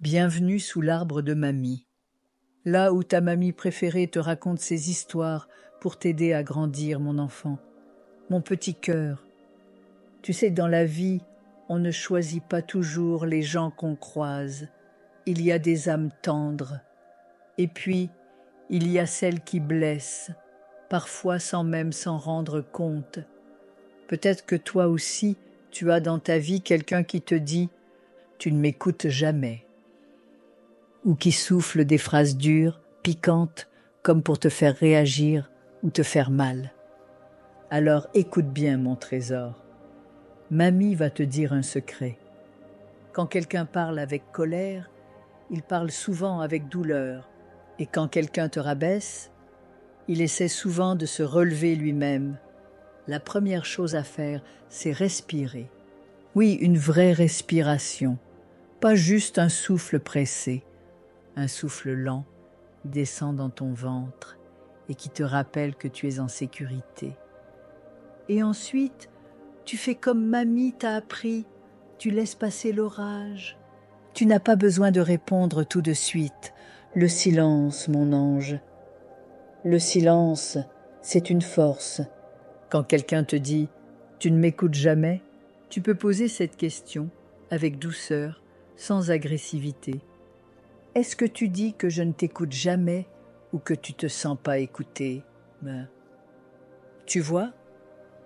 Bienvenue sous l'arbre de mamie, là où ta mamie préférée te raconte ses histoires pour t'aider à grandir, mon enfant. Mon petit cœur, tu sais, dans la vie, on ne choisit pas toujours les gens qu'on croise. Il y a des âmes tendres, et puis il y a celles qui blessent, parfois sans même s'en rendre compte. Peut-être que toi aussi, tu as dans ta vie quelqu'un qui te dit « tu ne m'écoutes jamais » ou qui souffle des phrases dures, piquantes, comme pour te faire réagir ou te faire mal. Alors écoute bien, mon trésor. Mamie va te dire un secret. Quand quelqu'un parle avec colère, il parle souvent avec douleur. Et quand quelqu'un te rabaisse, il essaie souvent de se relever lui-même. La première chose à faire, c'est respirer. Oui, une vraie respiration, pas juste un souffle pressé, un souffle lent qui descend dans ton ventre et qui te rappelle que tu es en sécurité. Et ensuite, tu fais comme mamie t'a appris, tu laisses passer l'orage. Tu n'as pas besoin de répondre tout de suite. Le silence, mon ange. Le silence, c'est une force. Quand quelqu'un te dit « tu ne m'écoutes jamais », tu peux poser cette question avec douceur, sans agressivité. Est-ce que tu dis que je ne t'écoute jamais ou que tu te sens pas écouté? Tu vois,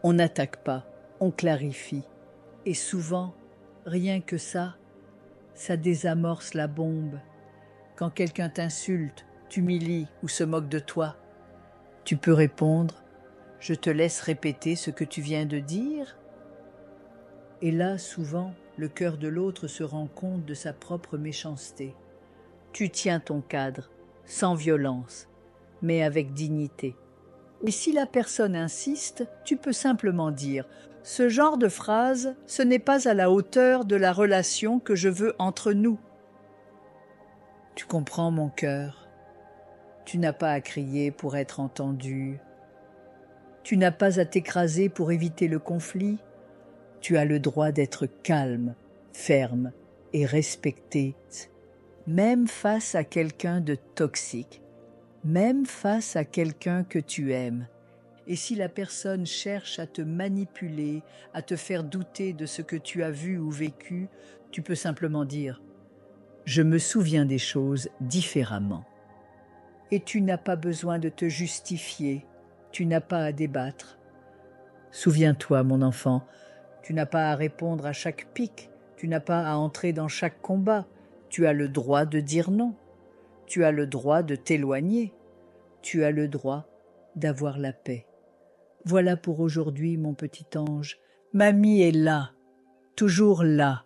on n'attaque pas, on clarifie. Et souvent, rien que ça désamorce la bombe. Quand quelqu'un t'insulte, t'humilie ou se moque de toi, tu peux répondre « je te laisse répéter ce que tu viens de dire ». Et là, souvent, le cœur de l'autre se rend compte de sa propre méchanceté. Tu tiens ton cadre, sans violence, mais avec dignité. Et si la personne insiste, tu peux simplement dire « ce genre de phrase, ce n'est pas à la hauteur de la relation que je veux entre nous ». Tu comprends, mon cœur? Tu n'as pas à crier pour être entendu. Tu n'as pas à t'écraser pour éviter le conflit. Tu as le droit d'être calme, ferme et respecté, même face à quelqu'un de toxique, même face à quelqu'un que tu aimes. Et si la personne cherche à te manipuler, à te faire douter de ce que tu as vu ou vécu, tu peux simplement dire « je me souviens des choses différemment ». Et tu n'as pas besoin de te justifier, tu n'as pas à débattre. Souviens-toi, mon enfant, tu n'as pas à répondre à chaque pique, tu n'as pas à entrer dans chaque combat, tu as le droit de dire non, tu as le droit de t'éloigner, tu as le droit d'avoir la paix. Voilà pour aujourd'hui, mon petit ange. Mamie est là, toujours là.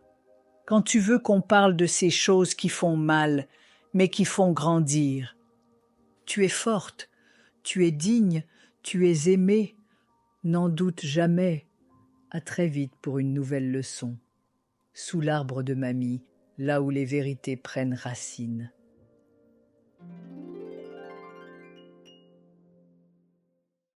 Quand tu veux qu'on parle de ces choses qui font mal, mais qui font grandir. Tu es forte, tu es digne, tu es aimée. N'en doute jamais. À très vite pour une nouvelle leçon. Sous l'arbre de mamie, là où les vérités prennent racine.